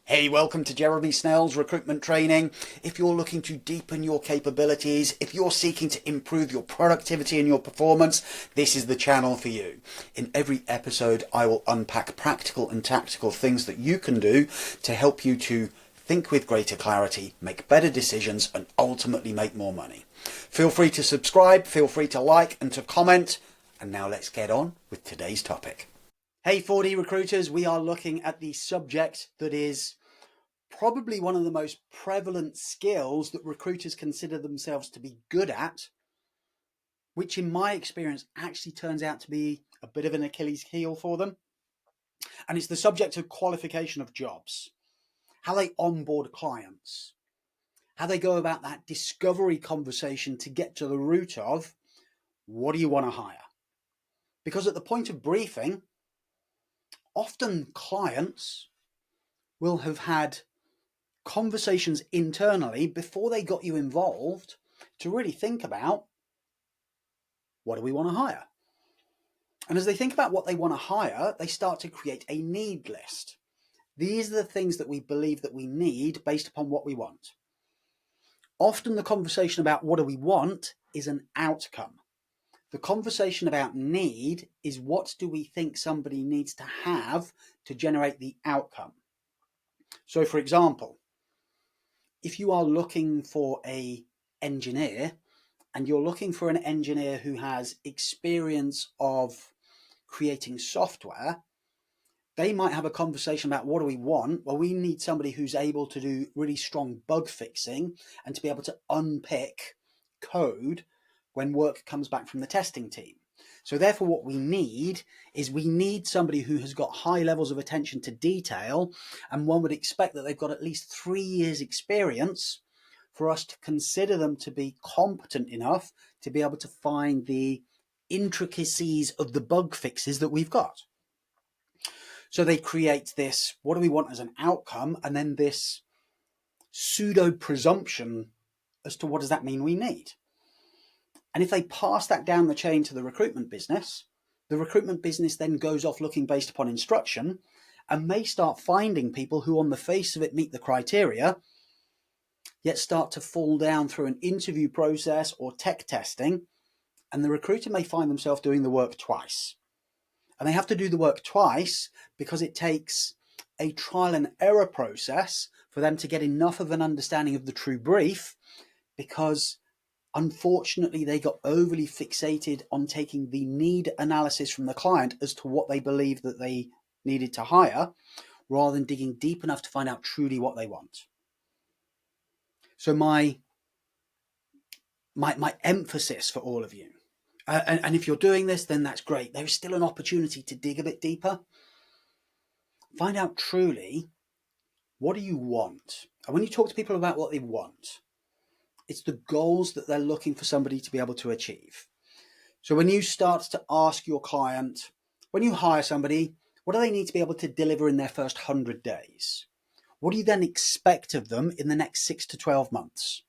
Hey, welcome to Jeremy Snell's recruitment training. If you're looking to deepen your capabilities, if you're seeking to improve your productivity and your performance, this is the channel for you. In every episode, I will unpack practical and tactical things that you can do to help you to think with greater clarity, make better decisions, and ultimately make more money. Feel free to subscribe, feel free to like and to comment. And now let's get on with today's topic. Hey 4D recruiters, we are looking at the subject that is probably one of the most prevalent skills that recruiters consider themselves to be good at, which in my experience actually turns out to be a bit of an Achilles heel for them. And it's the subject of qualification of jobs, how they onboard clients, how they go about that discovery conversation to get to the root of what do you want to hire? Because at the point of briefing, often clients will have had conversations internally before they got you involved to really think about what do we want to hire? And as they think about what they want to hire, they start to create a need list. These are the things that we believe that we need based upon what we want. Often the conversation about what do we want is an outcome. The conversation about need is what do we think somebody needs to have to generate the outcome. So for example, if you are looking for an engineer and you're looking for an engineer who has experience of creating software, they might have a conversation about what do we want? Well, we need somebody who's able to do really strong bug fixing and to be able to unpick code when work comes back from the testing team. So therefore what we need is we need somebody who has got high levels of attention to detail, and one would expect that they've got at least 3 years experience for us to consider them to be competent enough to be able to find the intricacies of the bug fixes that we've got. So they create this, what do we want as an outcome? And then this pseudo presumption as to what does that mean we need? And if they pass that down the chain to the recruitment business then goes off looking based upon instruction and may start finding people who on the face of it meet the criteria, yet start to fall down through an interview process or tech testing. And the recruiter may find themselves doing the work twice. And they have to do the work twice because it takes a trial and error process for them to get enough of an understanding of the true brief, because unfortunately they got overly fixated on taking the need analysis from the client as to what they believed that they needed to hire, rather than digging deep enough to find out truly what they want. So my emphasis for all of you, and if you're doing this, then that's great. There is still an opportunity to dig a bit deeper. Find out truly, what do you want? And when you talk to people about what they want, it's the goals that they're looking for somebody to be able to achieve. So when you start to ask your client, when you hire somebody, what do they need to be able to deliver in their first 100 days? What do you then expect of them in the next 6 to 12 months?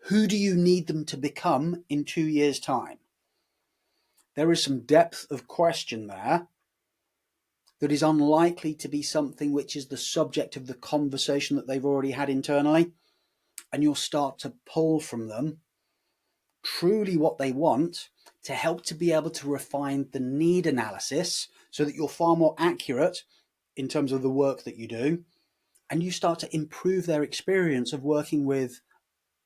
Who do you need them to become in 2 years' time? There is some depth of question there that is unlikely to be something which is the subject of the conversation that they've already had internally. And you'll start to pull from them truly what they want to help to be able to refine the need analysis so that you're far more accurate in terms of the work that you do. And you start to improve their experience of working with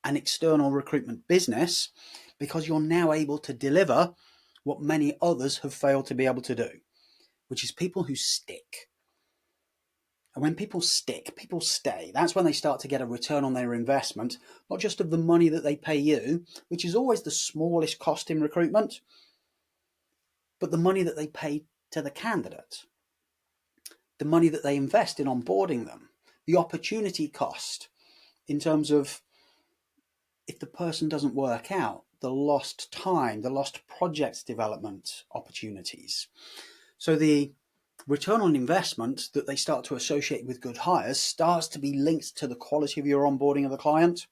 an external recruitment business, because you're now able to deliver what many others have failed to be able to do, which is people who stick. And when people stick, people stay. That's when they start to get a return on their investment, not just of the money that they pay you, which is always the smallest cost in recruitment, but the money that they pay to the candidate, the money that they invest in onboarding them, the opportunity cost in terms of if the person doesn't work out, the lost time, the lost project development opportunities. So the return on investment that they start to associate with good hires starts to be linked to the quality of your onboarding of the client.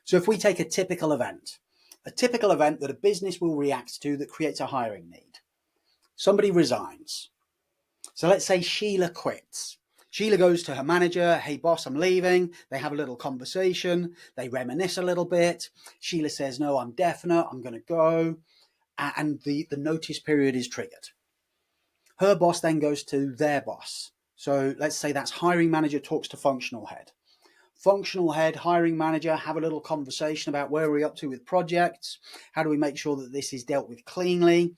So if we take a typical event that a business will react to that creates a hiring need, somebody resigns. So let's say Sheila quits. Sheila goes to her manager, hey boss, I'm leaving. They have a little conversation. They reminisce a little bit. Sheila says, no, I'm definite. I'm going to go. And the notice period is triggered. Her boss then goes to their boss. So let's say that's hiring manager talks to functional head. Functional head, hiring manager, have a little conversation about where we're up to with projects. How do we make sure that this is dealt with cleanly?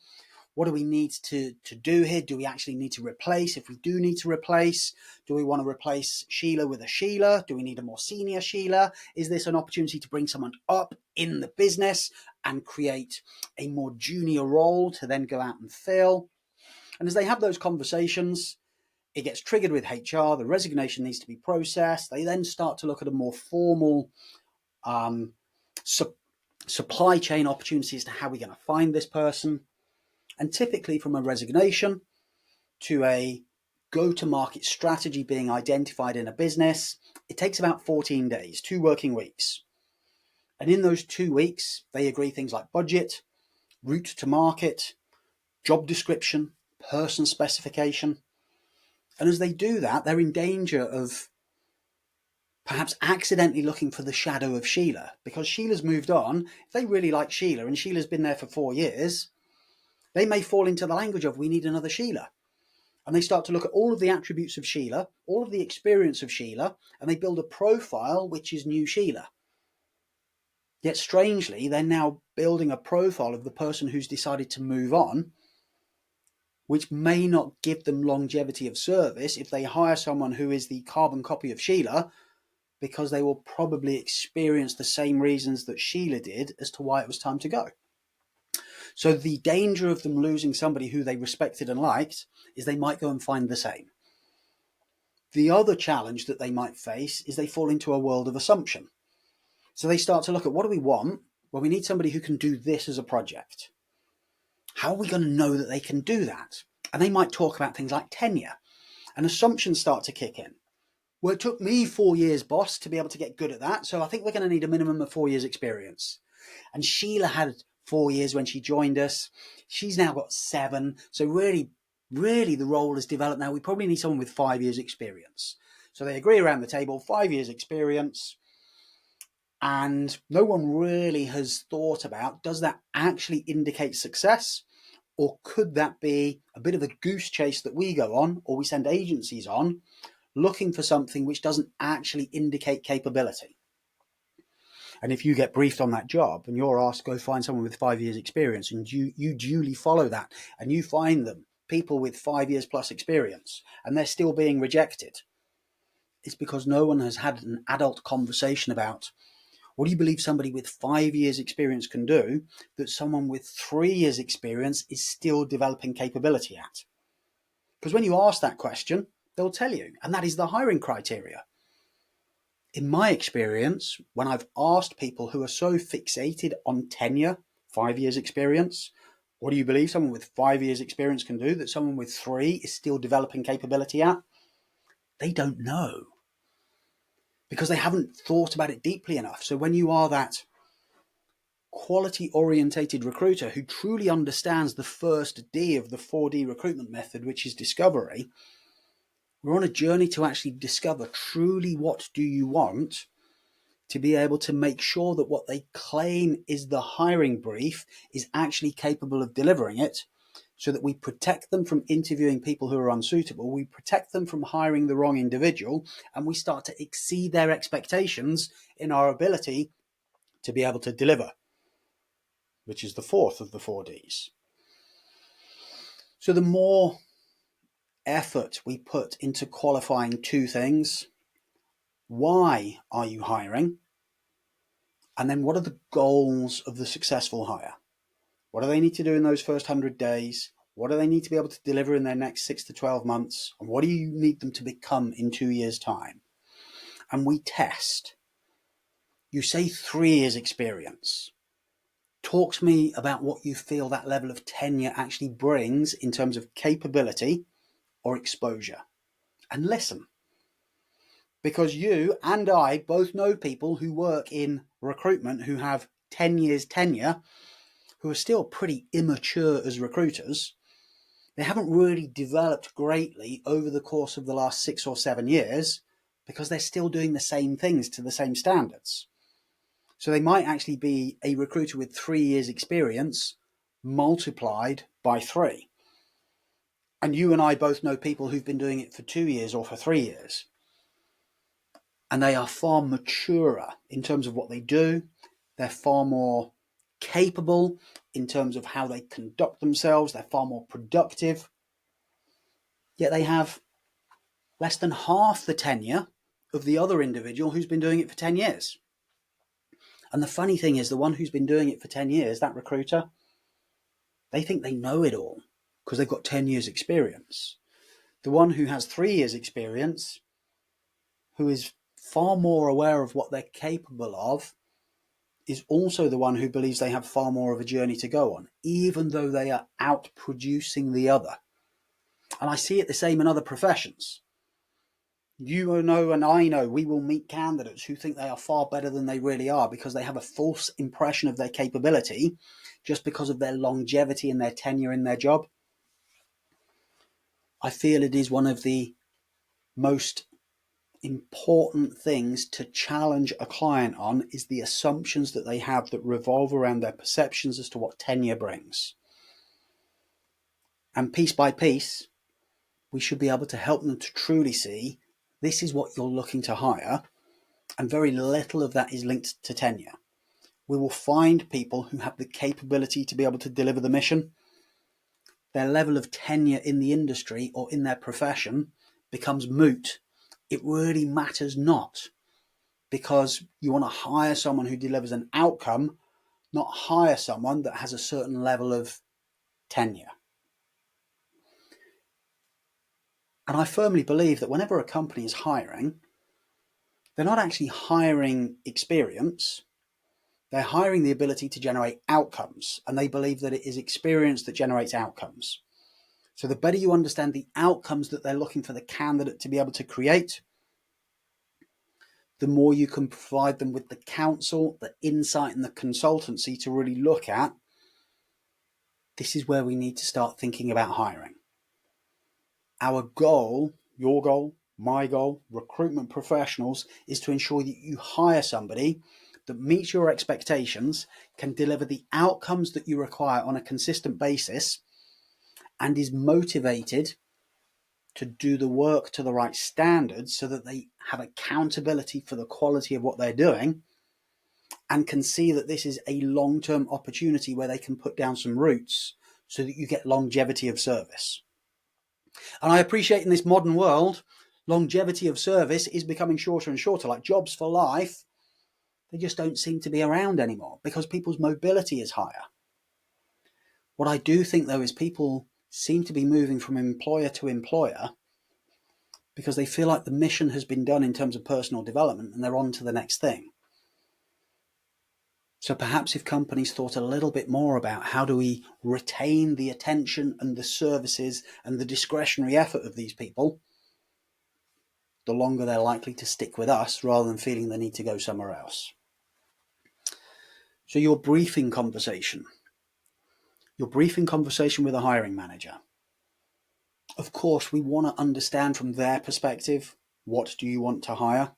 What do we need to do here? Do we actually need to replace? If we do need to replace, do we want to replace Sheila with a Sheila? Do we need a more senior Sheila? Is this an opportunity to bring someone up in the business and create a more junior role to then go out and fill? And as they have those conversations, it gets triggered with HR. The resignation needs to be processed. They then start to look at a more formal supply chain opportunities to how we're going to find this person. And typically from a resignation to a go-to-market strategy being identified in a business, it takes about 14 days, 2 working weeks. And in those 2 weeks, they agree things like budget, route to market, job description, person specification. And as they do that, they're in danger of perhaps accidentally looking for the shadow of Sheila, because Sheila's moved on. If they really like Sheila and Sheila's been there for 4 years, they may fall into the language of, we need another Sheila. And they start to look at all of the attributes of Sheila, all of the experience of Sheila, and they build a profile which is new Sheila. Yet strangely, they're now building a profile of the person who's decided to move on, which may not give them longevity of service if they hire someone who is the carbon copy of Sheila, because they will probably experience the same reasons that Sheila did as to why it was time to go. So the danger of them losing somebody who they respected and liked is they might go and find the same. The other challenge that they might face is they fall into a world of assumption. So they start to look at, what do we want? Well, we need somebody who can do this as a project. How are we going to know that they can do that? And they might talk about things like tenure, and assumptions start to kick in. Well, it took me 4 years, boss, to be able to get good at that. So I think we're going to need a minimum of 4 years experience. And Sheila had 4 years when she joined us. She's now got 7. So really the role has developed now. We probably need someone with 5 years experience. So they agree around the table, 5 years experience. And no one really has thought about, does that actually indicate success? Or could that be a bit of a goose chase that we go on, or we send agencies on, looking for something which doesn't actually indicate capability? And if you get briefed on that job and you're asked to go find someone with 5 years experience, and you duly follow that and you find them people with 5 years plus experience and they're still being rejected, it's because no one has had an adult conversation about, what do you believe somebody with 5 years experience can do that someone with 3 years experience is still developing capability at? Because when you ask that question, they'll tell you, and that is the hiring criteria. In my experience, when I've asked people who are so fixated on tenure, 5 years experience, what do you believe someone with 5 years experience can do that someone with 3 is still developing capability at? They don't know, because they haven't thought about it deeply enough. So when you are that quality-orientated recruiter who truly understands the first D of the 4D recruitment method, which is discovery, we're on a journey to actually discover truly what do you want, to be able to make sure that what they claim is the hiring brief is actually capable of delivering it, so that we protect them from interviewing people who are unsuitable, we protect them from hiring the wrong individual, and we start to exceed their expectations in our ability to be able to deliver, which is the fourth of the 4Ds. So the more effort we put into qualifying 2 things, why are you hiring? And then what are the goals of the successful hire? What do they need to do in those first 100 days? What do they need to be able to deliver in their next 6 to 12 months? And what do you need them to become in 2 years' time? And we test. You say 3 years experience. Talk to me about what you feel that level of tenure actually brings in terms of capability or exposure. And listen. Because you and I both know people who work in recruitment who have 10 years tenure, who are still pretty immature as recruiters, They haven't really developed greatly over the course of the last 6 or 7 years because they're still doing the same things to the same standards. So they might actually be a recruiter with 3 years experience multiplied by 3. And you and I both know people who've been doing it for 2 years or for 3 years. And they are far maturer in terms of what they do. They're far more capable in terms of how they conduct themselves. They're far more productive. Yet they have less than half the tenure of the other individual who's been doing it for 10 years. And the funny thing is, the one who's been doing it for 10 years, that recruiter, they think they know it all because they've got 10 years experience. The one who has 3 years experience, who is far more aware of what they're capable of, is also the one who believes they have far more of a journey to go on, even though they are outproducing the other. And I see it the same in other professions. You know, and I know, we will meet candidates who think they are far better than they really are because they have a false impression of their capability just because of their longevity and their tenure in their job. I feel it is one of the most important things to challenge a client on is the assumptions that they have that revolve around their perceptions as to what tenure brings. And piece by piece, we should be able to help them to truly see this is what you're looking to hire, and very little of that is linked to tenure. We will find people who have the capability to be able to deliver the mission. Their level of tenure in the industry or in their profession becomes moot. It really matters not, because you want to hire someone who delivers an outcome, not hire someone that has a certain level of tenure. And I firmly believe that whenever a company is hiring, they're not actually hiring experience. They're hiring the ability to generate outcomes, and they believe that it is experience that generates outcomes. So the better you understand the outcomes that they're looking for the candidate to be able to create, the more you can provide them with the counsel, the insight, and the consultancy to really look at, this is where we need to start thinking about hiring. Our goal, your goal, my goal, recruitment professionals, is to ensure that you hire somebody that meets your expectations, can deliver the outcomes that you require on a consistent basis, and is motivated to do the work to the right standards so that they have accountability for the quality of what they're doing and can see that this is a long-term opportunity where they can put down some roots so that you get longevity of service. And I appreciate in this modern world, longevity of service is becoming shorter and shorter. Like jobs for life, they just don't seem to be around anymore because people's mobility is higher. What I do think, though, is people seem to be moving from employer to employer because they feel like the mission has been done in terms of personal development and they're on to the next thing. So perhaps if companies thought a little bit more about how do we retain the attention and the services and the discretionary effort of these people, the longer they're likely to stick with us rather than feeling the need to go somewhere else. So your briefing conversation with a hiring manager. Of course, we want to understand from their perspective, what do you want to hire?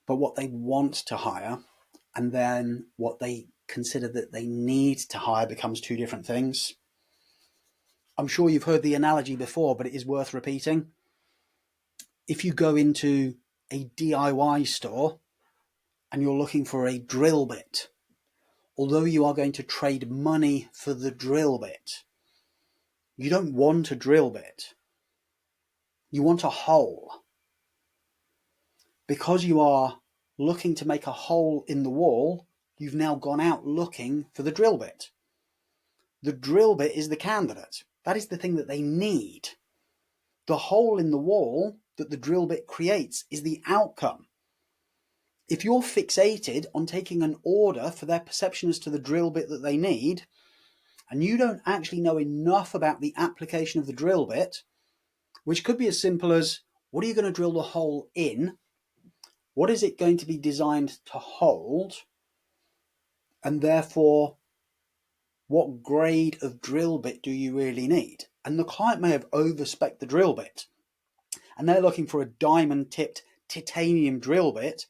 But what they want to hire and then what they consider that they need to hire becomes two different things. I'm sure you've heard the analogy before, but it is worth repeating. If you go into a DIY store and you're looking for a drill bit, although you are going to trade money for the drill bit, you don't want a drill bit. You want a hole. Because you are looking to make a hole in the wall, you've now gone out looking for the drill bit. The drill bit is the candidate. That is the thing that they need. The hole in the wall that the drill bit creates is the outcome. If you're fixated on taking an order for their perception as to the drill bit that they need, and you don't actually know enough about the application of the drill bit, which could be as simple as, what are you going to drill the hole in? What is it going to be designed to hold? And therefore, What grade of drill bit do you really need? And the client may have overspec'd the drill bit, and they're looking for a diamond tipped titanium drill bit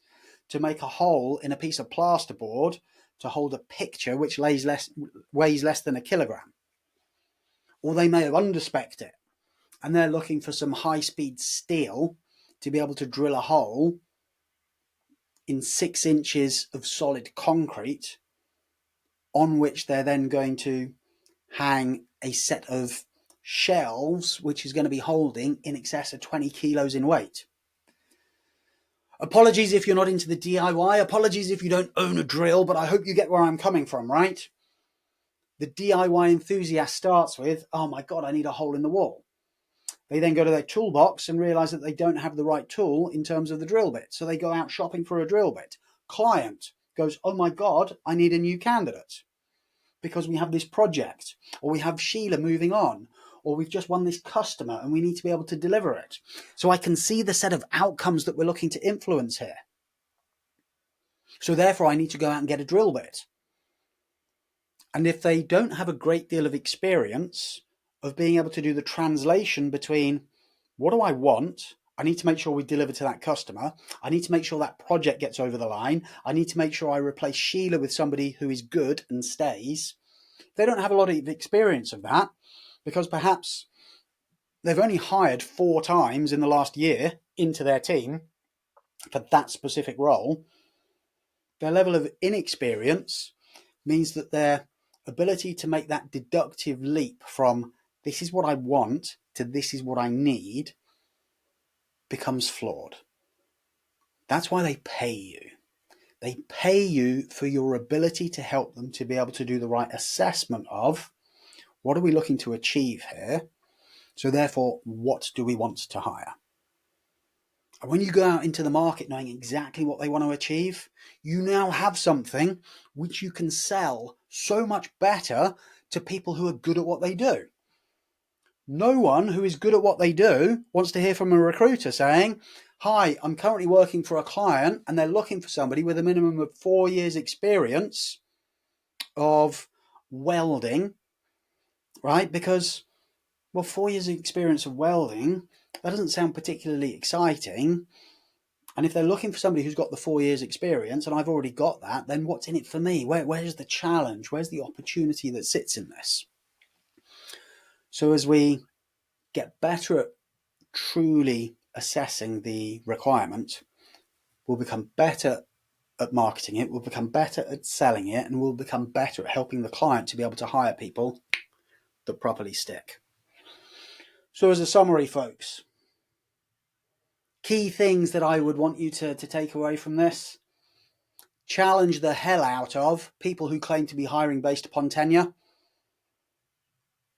to make a hole in a piece of plasterboard to hold a picture which weighs less than a kilogram. Or they may have underspec'd it, and they're looking for some high-speed steel to be able to drill a hole in 6 inches of solid concrete, on which they're then going to hang a set of shelves which is going to be holding in excess of 20 kilos in weight. Apologies if you're not into the DIY, apologies if you don't own a drill, but I hope you get where I'm coming from, right? The DIY enthusiast starts with, oh my God, I need a hole in the wall. They then go to their toolbox and realize that they don't have the right tool in terms of the drill bit. So they go out shopping for a drill bit. Client goes, oh my God, I need a new candidate because we have this project, or we have Sheila moving on, or we've just won this customer and we need to be able to deliver it. So I can see the set of outcomes that we're looking to influence here. So therefore I need to go out and get a drill bit. And if they don't have a great deal of experience of being able to do the translation between what do I want, I need to make sure we deliver to that customer, I need to make sure that project gets over the line, I need to make sure I replace Sheila with somebody who is good and stays. They don't have a lot of experience of that because perhaps they've only hired 4 times in the last year into their team for that specific role. Their level of inexperience means that their ability to make that deductive leap from this is what I want to this is what I need becomes flawed. That's why they pay you. They pay you for your ability to help them to be able to do the right assessment of what are we looking to achieve here? So therefore, what do we want to hire? And when you go out into the market knowing exactly what they want to achieve, you now have something which you can sell so much better to people who are good at what they do. No one who is good at what they do wants to hear from a recruiter saying, hi, I'm currently working for a client and they're looking for somebody with a minimum of 4 years experience of welding, right? Because, well, 4 years experience of welding, that doesn't sound particularly exciting. And if they're looking for somebody who's got the 4 years experience and I've already got that, then what's in it for me? Where's the challenge? Where's the opportunity that sits in this? So as we get better at truly assessing the requirement, we'll become better at marketing it, we'll become better at selling it, and we'll become better at helping the client to be able to hire people that properly stick. So as a summary, folks, key things that I would want you to take away from this: challenge the hell out of people who claim to be hiring based upon tenure,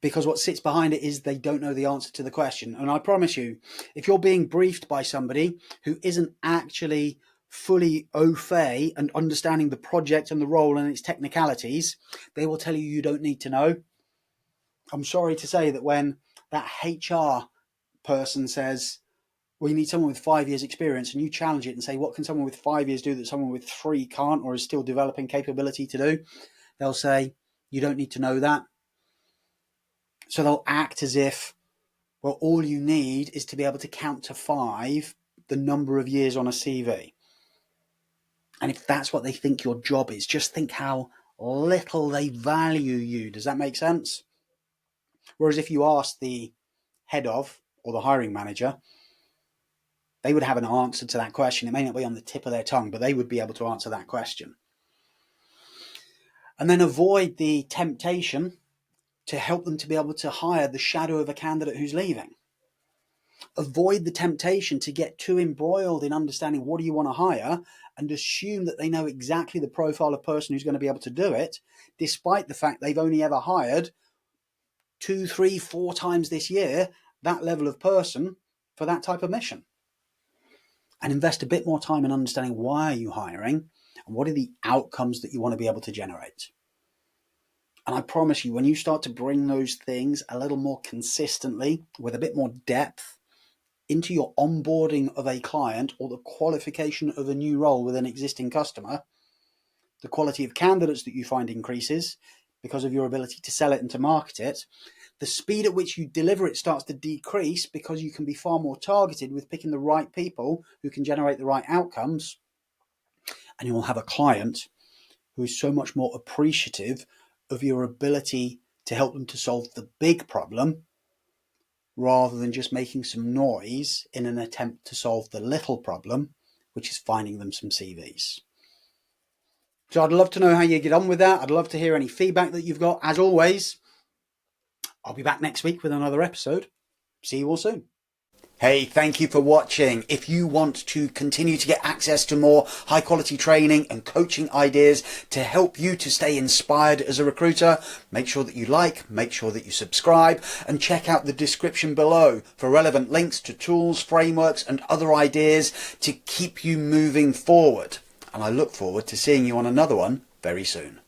because what sits behind it is they don't know the answer to the question. And I promise you, if you're being briefed by somebody who isn't actually fully au fait and understanding the project and the role and its technicalities, they will tell you you don't need to know. I'm sorry to say that when that HR person says, well, you need someone with 5 years experience, and you challenge it and say, what can someone with 5 years do that someone with 3 can't or is still developing capability to do? They'll say, you don't need to know that. So they'll act as if, well, all you need is to be able to count to 5 the number of years on a CV. And if that's what they think your job is, just think how little they value you. Does that make sense? Whereas if you ask the head of or the hiring manager, they would have an answer to that question. It may not be on the tip of their tongue, but they would be able to answer that question. And then avoid the temptation to help them to be able to hire the shadow of a candidate who's leaving. Avoid the temptation to get too embroiled in understanding what do you want to hire and assume that they know exactly the profile of person who's going to be able to do it, despite the fact they've only ever hired 2, 3, 4 times this year that level of person for that type of mission. And invest a bit more time in understanding why are you hiring and what are the outcomes that you want to be able to generate. And I promise you, when you start to bring those things a little more consistently with a bit more depth into your onboarding of a client or the qualification of a new role with an existing customer, the quality of candidates that you find increases, because of your ability to sell it and to market it. The speed at which you deliver it starts to decrease because you can be far more targeted with picking the right people who can generate the right outcomes. And you will have a client who is so much more appreciative of your ability to help them to solve the big problem rather than just making some noise in an attempt to solve the little problem, which is finding them some CVs. So I'd love to know how you get on with that. I'd love to hear any feedback that you've got. As always, I'll be back next week with another episode. See you all soon. Hey, thank you for watching. If you want to continue to get access to more high quality training and coaching ideas to help you to stay inspired as a recruiter, make sure that you like, make sure that you subscribe, and check out the description below for relevant links to tools, frameworks, and other ideas to keep you moving forward. And I look forward to seeing you on another one very soon.